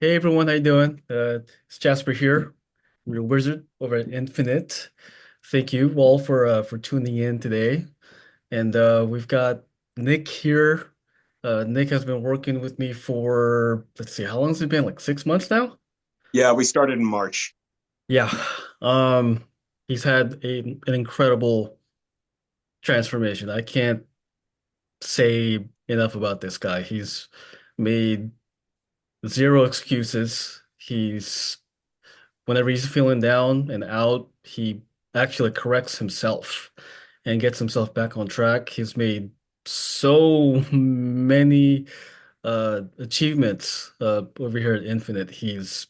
Hey everyone, how you doing? It's Jasper here, I'm your wizard over at Infinite. Thank you all for tuning in today. And we've got Nick here. Nick has been working with me for, let's see, how long has it been? Like 6 months now? Yeah, we started in March. Yeah. Um, he's had an incredible transformation. I can't say enough about this guy. He's made zero excuses. Whenever he's feeling down and out, he actually corrects himself and gets himself back on track. He's made so many achievements over here at Infinite. He's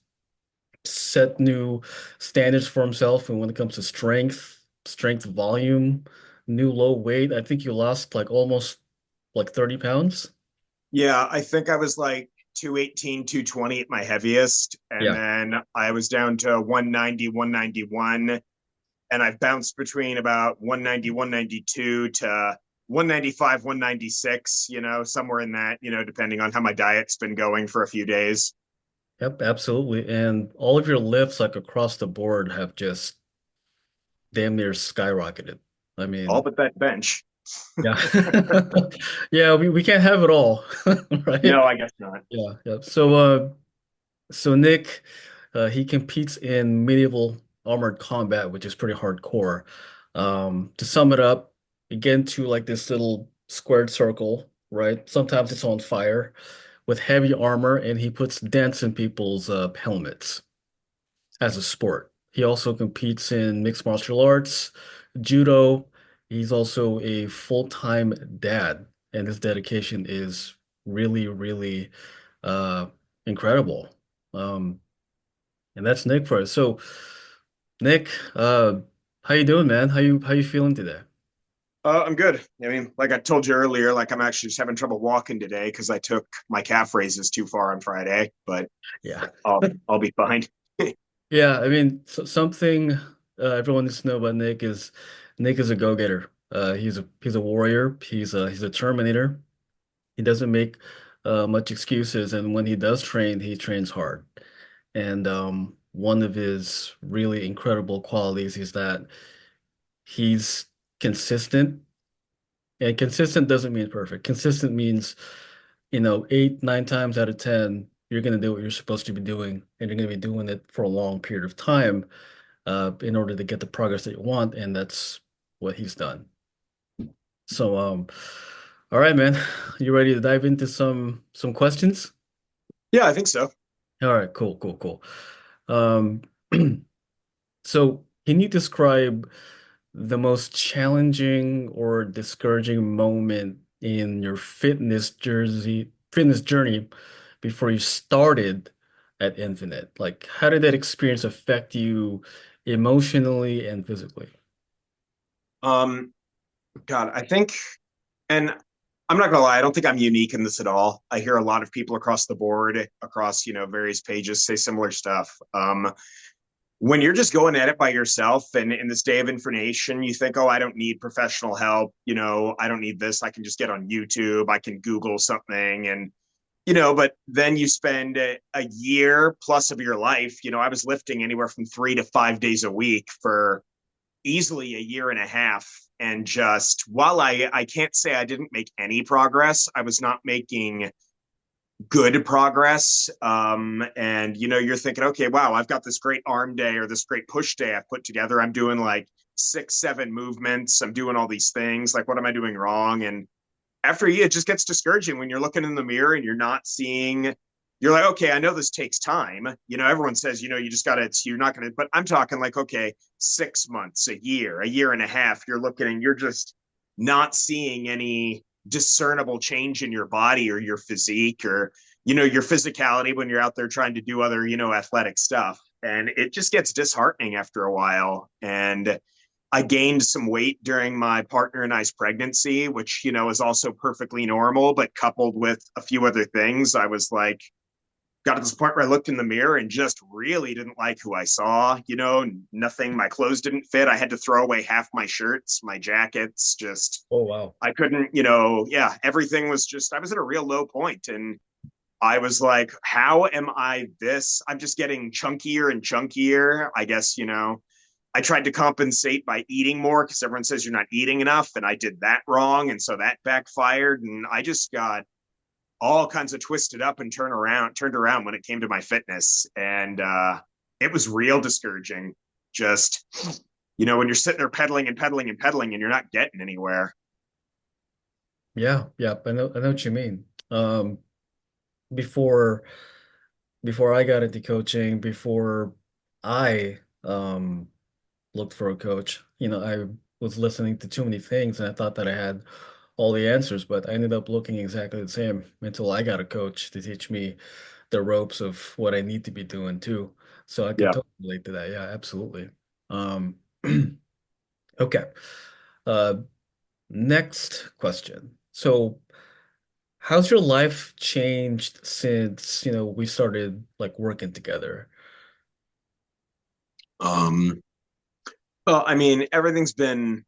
set new standards for himself, and when it comes to strength volume, new low weight. I think you lost like almost like 30 pounds. Yeah, I think I was like 218, 220 at my heaviest. And Yeah. then I was down to 190, 191. And I've bounced between about 190, 192 to 195, 196, somewhere in that, depending on how my diet's been going for a few days. Yep, absolutely. And all of your lifts, like across the board, have just damn near skyrocketed. I All mean, but that bench. yeah. Yeah, we can't have it all, right? No, I guess not. Yeah, yeah. So Nick, he competes in medieval armored combat, which is pretty hardcore. To sum it up, you get into like this little squared circle, right? Sometimes it's on fire with heavy armor, and he puts dents in people's helmets as a sport. He also competes in mixed martial arts, judo. He's also a full-time dad, and his dedication is really, really uh, incredible. Um, and that's Nick for us. So, Nick, how you doing, man? How you feeling today? I'm good. I mean, like I told you earlier, like I'm actually just having trouble walking today because I took my calf raises too far on Friday, but Yeah. I'll be fine. Yeah, I mean, something everyone needs to know about Nick is a go-getter. He's a warrior. He's a Terminator. He doesn't make much excuses, and when he does train, he trains hard. And one of his really incredible qualities is that he's consistent. And consistent doesn't mean perfect. Consistent means, 8, 9 times out of 10, you're going to do what you're supposed to be doing, and you're going to be doing it for a long period of time in order to get the progress that you want, and that's what he's done. So, all right, man, you ready to dive into some questions? Yeah, I think so. All right, cool, cool, cool. Um, so can you describe the most challenging or discouraging moment in your fitness journey before you started at Infinite? Like, how did that experience affect you emotionally and physically? Um, God, I think, and I'm not gonna lie, I don't think I'm unique in this at all. I hear a lot of people across the board, across various pages, say similar stuff. When you're just going at it by yourself, and in this day of information, you think, oh, I don't need professional help. I don't need this. I can just get on YouTube. I can Google something, and but then you spend a year plus of your life. I was lifting anywhere from 3 to 5 days a week for easily a year and a half. And just while I can't say I didn't make any progress, I was not making good progress. And you're thinking, okay, wow, I've got this great arm day or this great push day I've put together. I'm doing like 6, 7 movements. I'm doing all these things. Like, what am I doing wrong? And after it just gets discouraging when you're looking in the mirror and you're not seeing. You're like, okay, I know this takes time. Everyone says, you just got to, you're not going to, but I'm talking like, okay, 6 months, a year and a half, you're looking and you're just not seeing any discernible change in your body or your physique or, your physicality when you're out there trying to do other, athletic stuff. And it just gets disheartening after a while. And I gained some weight during my partner and I's pregnancy, which, is also perfectly normal, but coupled with a few other things, I was like, got to this point where I looked in the mirror and just really didn't like who I saw. Nothing, my clothes didn't fit. I had to throw away half my shirts, my jackets, just, Oh, wow. I couldn't, yeah, everything was just, I was at a real low point. And I was like, how am I this? I'm just getting chunkier and chunkier. I guess, I tried to compensate by eating more because everyone says you're not eating enough. And I did that wrong. And so that backfired. And I just got all kinds of twisted up and turned around when it came to my fitness. And it was real discouraging. Just, when you're sitting there pedaling and pedaling and pedaling and you're not getting anywhere. Yeah, yeah, I know what you mean. Before before I got into coaching, before I looked for a coach, I was listening to too many things and I thought that I had all the answers, but I ended up looking exactly the same until I got a coach to teach me the ropes of what I need to be doing too. So I could Yeah. totally relate to that. Yeah, absolutely. Um, okay. Uh, Next question. So how's your life changed since, we started like working together? Um, well, I mean, everything's been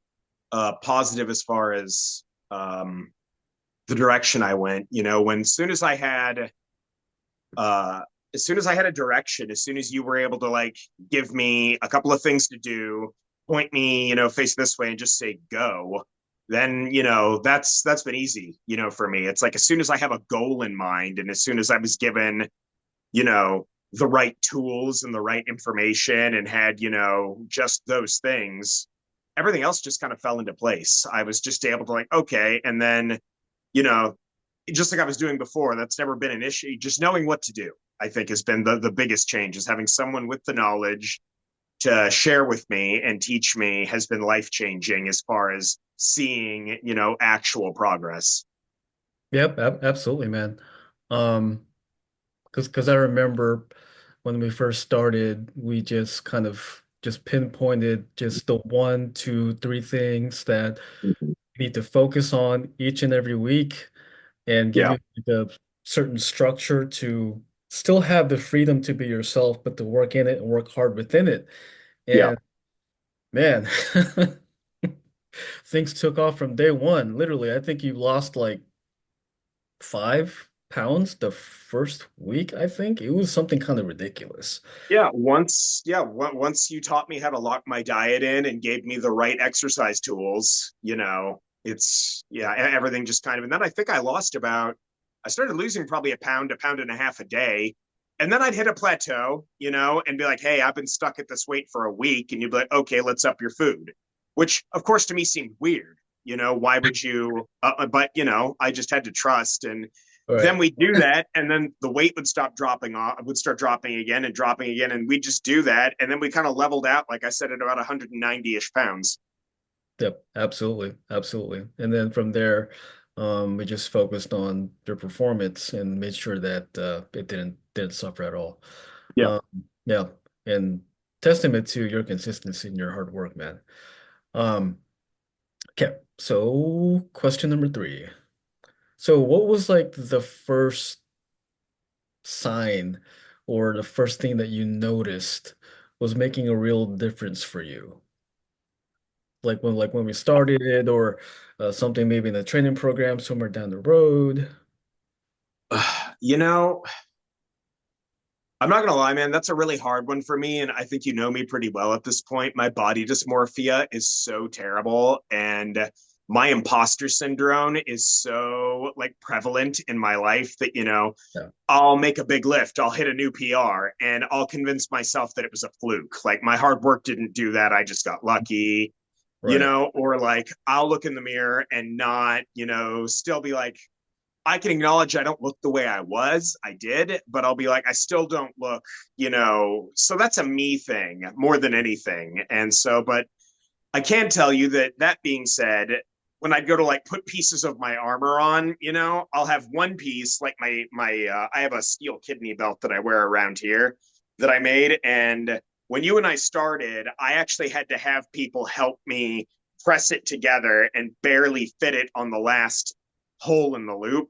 positive as far as the direction I went. When uh, as soon as I had a direction, as soon as you were able to like give me a couple of things to do, point me, face this way, and just say go, then that's been easy, for me. It's like as soon as I have a goal in mind, and as soon as I was given, you know, the right tools and the right information, and had just those things, everything else just kind of fell into place. I was just able to like okay, and then you know just like I was doing before, that's never been an issue. Just knowing what to do, I think, has been the biggest change. Is having someone with the knowledge to share with me and teach me has been life changing as far as seeing, actual progress. Yep, absolutely, man. Um, because I remember when we first started, we just kind of just pinpointed just the one, two, three things that you need to focus on each and every week and give Yeah, you the certain structure to still have the freedom to be yourself, but to work in it and work hard within it. yeah, And man, things took off from day one. Literally, I think you lost like 5 pounds the first week, I think. It was something kind of ridiculous. once you taught me how to lock my diet in and gave me the right exercise tools, it's everything just kind of. And then I think I started losing probably a pound and a half a day. And then I'd hit a plateau, and be like, hey, I've been stuck at this weight for a week. And you'd be like, okay, let's up your food, which of course to me seemed weird. Why would you? But, I just had to trust. And All then right. we do that, and then the weight would start dropping again and dropping again. And we just do that. And then we kind of leveled out, like I said, at about 190-ish pounds. Yep, absolutely, absolutely. And then from there, we just focused on their performance and made sure that it didn't suffer at all. Yeah. Um, yeah, and testament to your consistency and your hard work, man. Um, okay, so question number three. So what was like the first sign or the first thing that you noticed was making a real difference for you? Like when we started or something maybe in the training program somewhere down the road. You know, I'm not gonna lie, man. That's a really hard one for me, and I think you know me pretty well at this point. My body dysmorphia is so terrible, and my imposter syndrome is so like prevalent in my life that Yeah. I'll make a big lift, I'll hit a new PR, and I'll convince myself that it was a fluke. Like my hard work didn't do that. I just got lucky, Right. or like I'll look in the mirror and not, still be like, I can acknowledge I don't look the way I was. I did, but I'll be like, I still don't look, so that's a me thing more than anything. And so, but I can tell you that being said, when I'd go to like put pieces of my armor on, I'll have one piece like I have a steel kidney belt that I wear around here that I made. And when you and I started, I actually had to have people help me press it together and barely fit it on the last hole in the loop.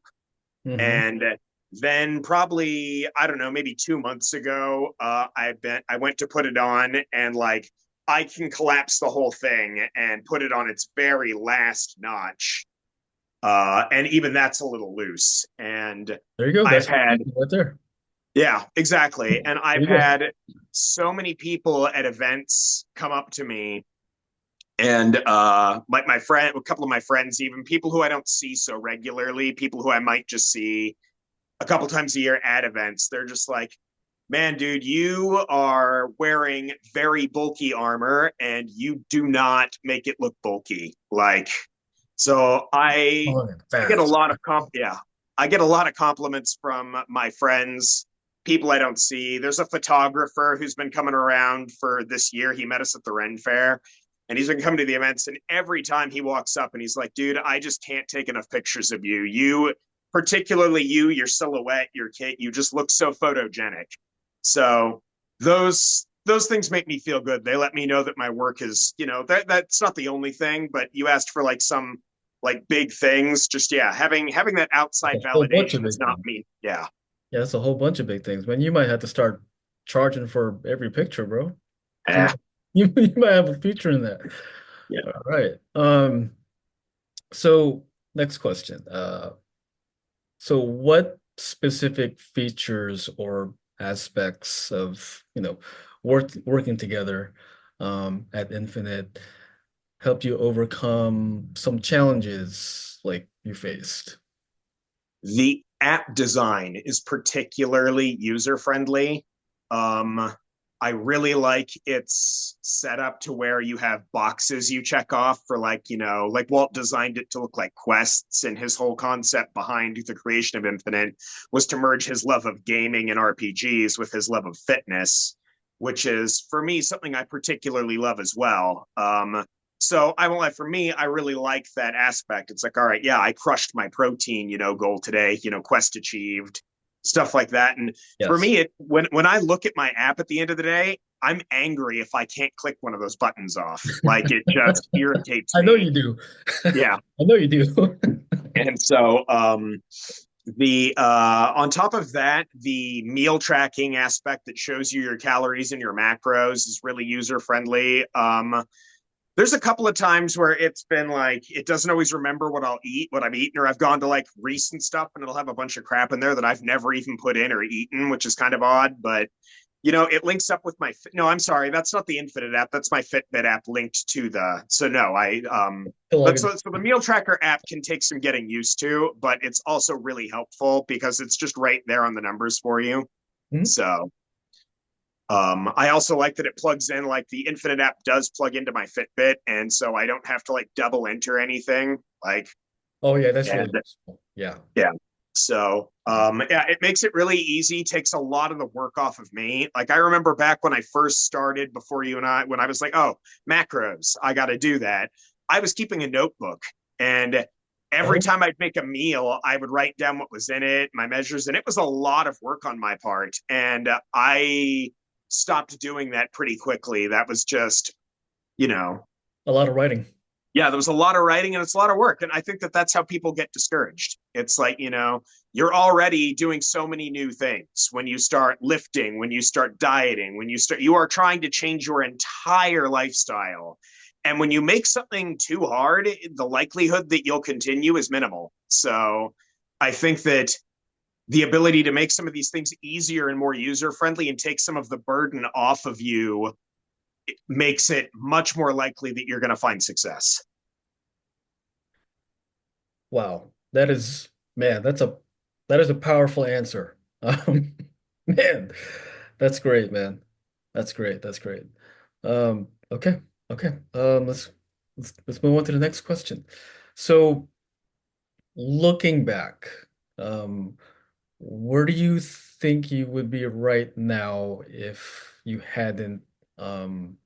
Hmm. And then probably, I don't know, maybe 2 months ago, I went to put it on, and like I can collapse the whole thing and put it on its very last notch. And even that's a little loose. And There you go. I've That's had, right there. yeah, exactly. And There I've you go. had so many people at events come up to me and like my friend, a couple of my friends, even people who I don't see so regularly, people who I might just see a couple times a year at events, they're just like, man, dude, you are wearing very bulky armor and you do not make it look bulky. Like, so Oh, and I get a fast. lot of yeah, I get a lot of compliments from my friends, people I don't see. There's a photographer who's been coming around for this year. He met us at the Ren Fair and he's been coming to the events. And every time he walks up and he's like, dude, I just can't take enough pictures of you. Particularly you, your silhouette, your kit, you just look so photogenic. So those things make me feel good. They let me know that my work is, that's not the only thing, but you asked for like some like big things. Just yeah, having that outside A whole bunch validation of is big not things. me. Yeah. Yeah, that's a whole bunch of big things, man. You might have to start charging for every picture, bro. You Yeah. might, you might have a feature in that. Yeah. All right. So next question. So what specific features or aspects of, working together at Infinite helped you overcome some challenges like you faced? The app design is particularly user friendly. Um, I really like its setup to where you have boxes you check off for like, like Walt designed it to look like quests. And his whole concept behind the creation of Infinite was to merge his love of gaming and RPGs with his love of fitness, which is for me something I particularly love as well. So I won't lie, for me, I really like that aspect. It's like, all right, yeah, I crushed my protein, goal today, quest achieved, stuff like that. And for Yes. me, when I look at my app at the end of the day, I'm angry if I can't click one of those buttons off. Like it just irritates I know me. you do. Yeah. I know you do. And so the on top of that, the meal tracking aspect that shows you your calories and your macros is really user friendly. There's a couple of times where it's been like it doesn't always remember what I'll eat, what I've eaten, or I've gone to like recent stuff and it'll have a bunch of crap in there that I've never even put in or eaten, which is kind of odd. But it links up with my no, I'm sorry, that's not the Infinite app. That's my Fitbit app linked to the. So no, I but so the meal tracker app can take some getting used to, but it's also really helpful because it's just right there on the numbers for you. Mhm. So I also like that it plugs in, like the Infinite app does plug into my Fitbit, and so I don't have to like double enter anything. Like, Oh yeah, that's really and useful. Yeah. yeah, so yeah, it makes it really easy. Takes a lot of the work off of me. Like I remember back when I first started, before you and I, when I was like, oh, macros, I got to do that. I was keeping a notebook, and every Oh, time I'd make a meal, I would write down what was in it, my measures, and it was a lot of work on my part. And I stopped doing that pretty quickly. That was just, you know, a lot of writing. yeah, there was a lot of writing and it's a lot of work. And I think that that's how people get discouraged. It's like, you're already doing so many new things when you start lifting, when you start dieting, you are trying to change your entire lifestyle. And when you make something too hard, the likelihood that you'll continue is minimal. So I think that the ability to make some of these things easier and more user friendly and take some of the burden off of you makes it much more likely that you're going to find success. Wow. That is, man, that is a powerful answer. Man, that's great, man. That's great. That's great. Okay. Okay. Let's move on to the next question. So looking back, um, where do you think you would be right now if you hadn't um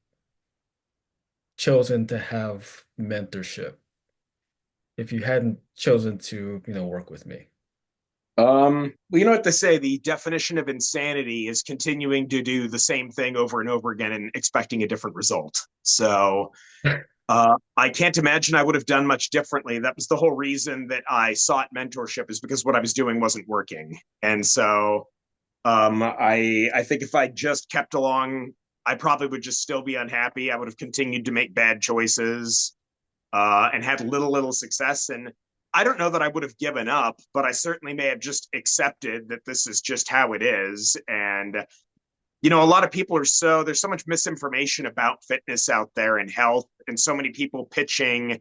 chosen to have mentorship? If you hadn't chosen to, work with me? Well, you know what they say, the definition of insanity is continuing to do the same thing over and over again and expecting a different result. So I can't imagine I would have done much differently. That was the whole reason that I sought mentorship, is because what I was doing wasn't working. And so I think if I just kept along, I probably would just still be unhappy. I would have continued to make bad choices and had little success. And I don't know that I would have given up, but I certainly may have just accepted that this is just how it is. And, a lot of people there's so much misinformation about fitness out there and health, and so many people pitching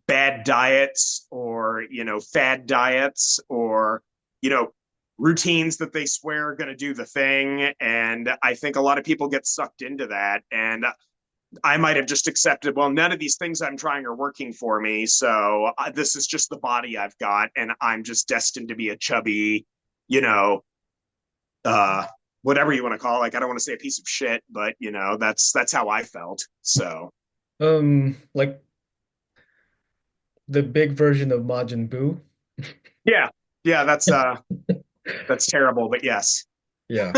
bad diets or, fad diets or, you know, routines that they swear are going to do the thing. And I think a lot of people get sucked into that. And I might have just accepted, well, none of these things I'm trying are working for me. So this is just the body I've got. And I'm just destined to be a chubby, you know, uh, whatever you want to call it. Like, I don't want to say a piece of shit, but, that's how I felt. So, Like the big version of Majin Buu. yeah. Yeah, that's terrible, but yes. Yeah.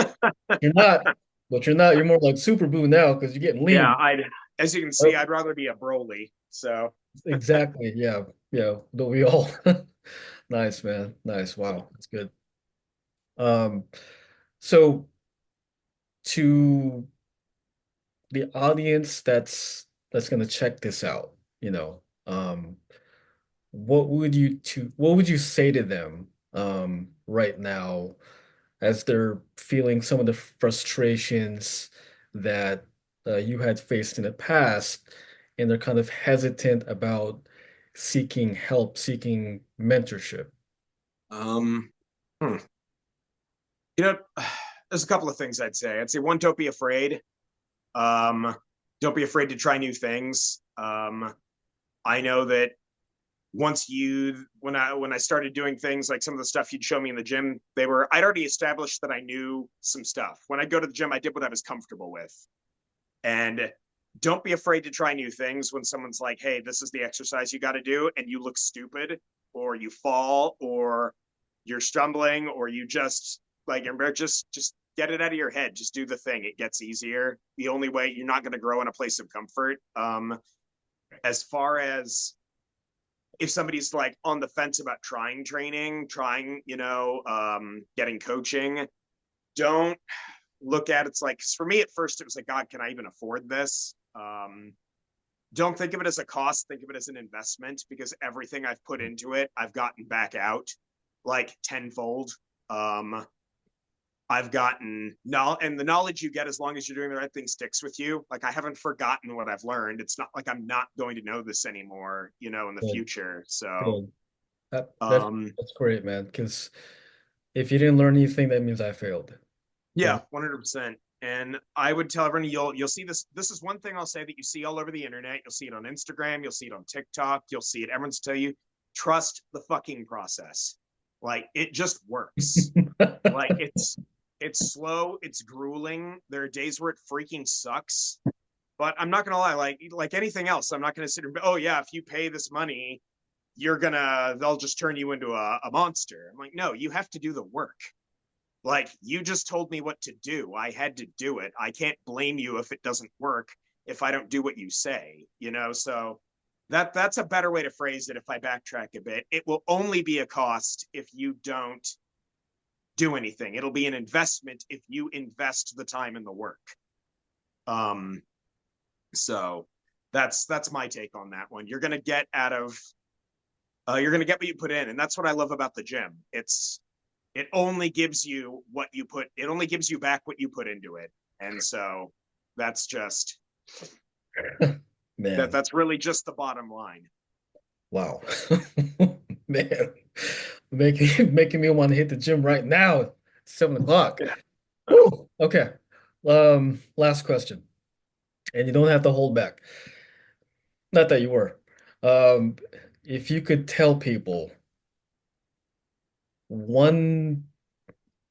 You're not, but you're not, you're more like Super Buu now because you're getting Yeah, lean. as you can see, Oh, I'd rather be a Broly. So, exactly. Yeah. Yeah. Don't we all? Nice, man. Nice. Wow. That's good. Um, so to the audience that's gonna check this out, what would you say to them right now as they're feeling some of the frustrations that you had faced in the past, and they're kind of hesitant about seeking help, seeking mentorship? um, hmm. you know, there's a couple of things I'd say. I'd say one, don't be afraid. Um, don't be afraid to try new things. I know that when I started doing things like some of the stuff you'd show me in the gym, I'd already established that I knew some stuff. When I go to the gym, I did what I was comfortable with. And don't be afraid to try new things when someone's like, hey, this is the exercise you got to do, and you look stupid, or you fall, or you're stumbling, or you just like just get it out of your head. Just do the thing. It gets easier. The only way you're not going to grow in a place of comfort. As far as if somebody's like on the fence about trying training, getting coaching, don't look at it's like for me at first it was like, God, can I even afford this? Don't think of it as a cost, think of it as an investment, because everything I've put into it I've gotten back out like tenfold. um I've gotten no, and the knowledge you get as long as you're doing the right thing sticks with you. Like, I haven't forgotten what I've learned. It's not like I'm not going to know this anymore, in the Good, future. So, good. That's um, that's great, man. Because if you didn't learn anything, that means I failed. yeah, Then 100%. And I would tell everyone, you'll see this. This is one thing I'll say that you see all over the internet. You'll see it on Instagram. You'll see it on TikTok. You'll see it. Everyone's tell you, trust the fucking process. Like, it just works. Like, it's slow. It's grueling. There are days where it freaking sucks. But I'm not gonna lie. Like anything else, I'm not gonna sit and oh yeah, if you pay this money, they'll just turn you into a monster. I'm like, no, you have to do the work. Like, you just told me what to do. I had to do it. I can't blame you if it doesn't work if I don't do what you say. So that's a better way to phrase it if I backtrack a bit. It will only be a cost if you don't do anything. It'll be an investment if you invest the time and the work. Um so that's my take on that one. You're gonna get what you put in, and that's what I love about the gym. It only gives you it only gives you back what you put into it. And so that's just man, that's really just the bottom line. wow, man, making me want to hit the gym right now at 7 o'clock. Yeah. Woo! Okay. Last question, and you don't have to hold back. Not that you were. Um, if you could tell people one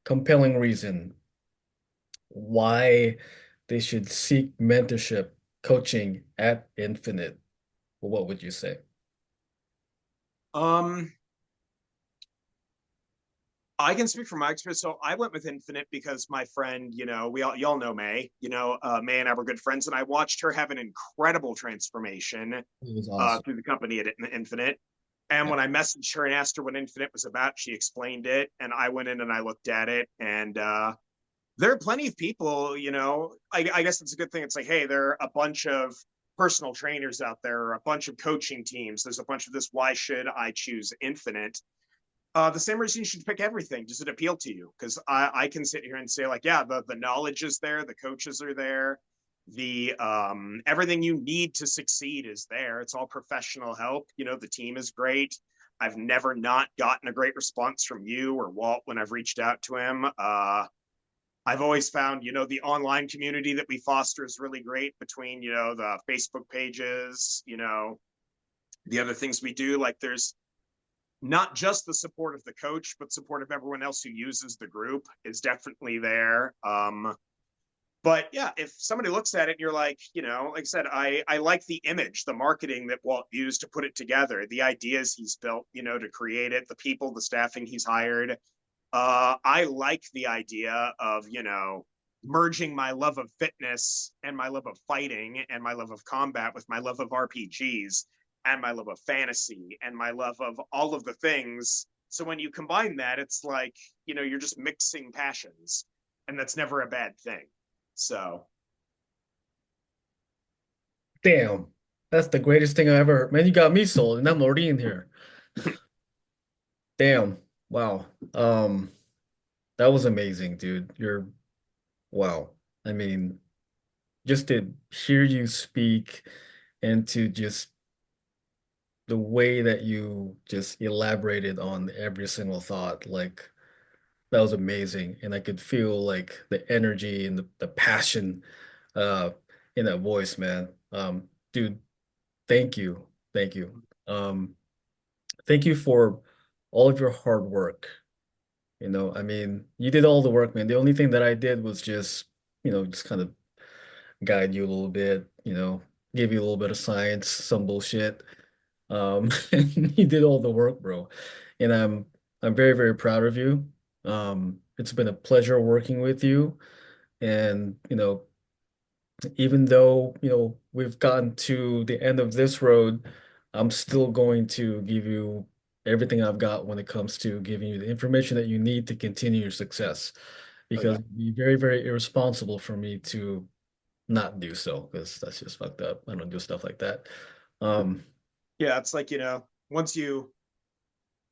compelling reason why they should seek mentorship coaching at Infinite, what would you say? um I can speak from my experience. So I went with Infinite because my friend, y'all know May, May and I were good friends, and I watched her have an incredible transformation It was awesome. through the company at Infinite. And Yeah. when I messaged her and asked her what Infinite was about, she explained it, and I went in and I looked at it, and there are plenty of people, I guess it's a good thing. It's like, hey, there are a bunch of personal trainers out there, or a bunch of coaching teams. There's a bunch of this. Why should I choose Infinite? The same reason you should pick everything. Does it appeal to you? Because I can sit here and say, like, yeah, the knowledge is there, the coaches are there, the everything you need to succeed is there. It's all professional help. You know, the team is great. I've never not gotten a great response from you or Walt when I've reached out to him. I've always found, you know, the online community that we foster is really great between, you know, the Facebook pages, you know, the other things we do. Like there's not just the support of the coach, but support of everyone else who uses the group is definitely there. But yeah, if somebody looks at it and you're like, you know, like I said, I like the image, the marketing that Walt used to put it together, the ideas he's built, you know, to create it, the people, the staffing he's hired. I like the idea of, you know, merging my love of fitness and my love of fighting and my love of combat with my love of RPGs and my love of fantasy and my love of all of the things. So when you combine that, it's like, you know, you're just mixing passions, and that's never a bad thing. So, Damn, that's the greatest thing I ever heard. Man, you got me sold, and I'm already in here. Damn. Wow. That was amazing, dude. You're wow. I mean, just to hear you speak and to just the way that you just elaborated on every single thought, like that was amazing. And I could feel like the energy and the passion uh in that voice, man. Dude, thank you. Thank you. Thank you for all of your hard work. You know, I mean, you did all the work, man. The only thing that I did was just, just kind of guide you a little bit, give you a little bit of science, some bullshit. And you did all the work, bro. And I'm very, very proud of you. It's been a pleasure working with you. And, even though, we've gotten to the end of this road, I'm still going to give you everything I've got when it comes to giving you the information that you need to continue your success. oh Because yeah, it'd be very, very irresponsible for me to not do so, because that's just fucked up. I don't do stuff like that. Um, yeah. It's like, you know, once you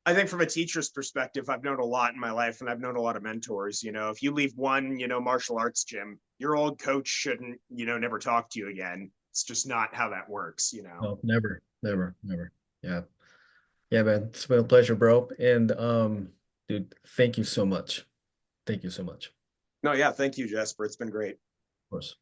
I think from a teacher's perspective, I've known a lot in my life and I've known a lot of mentors. You know, if you leave one, you know, martial arts gym, your old coach shouldn't, you know, never talk to you again. It's just not how that works, you know. no, never, never, never. Yeah. Yeah, man. It's been a pleasure, bro. And dude, thank you so much. Thank you so much. No, yeah, thank you, Jasper. It's been great. Of course.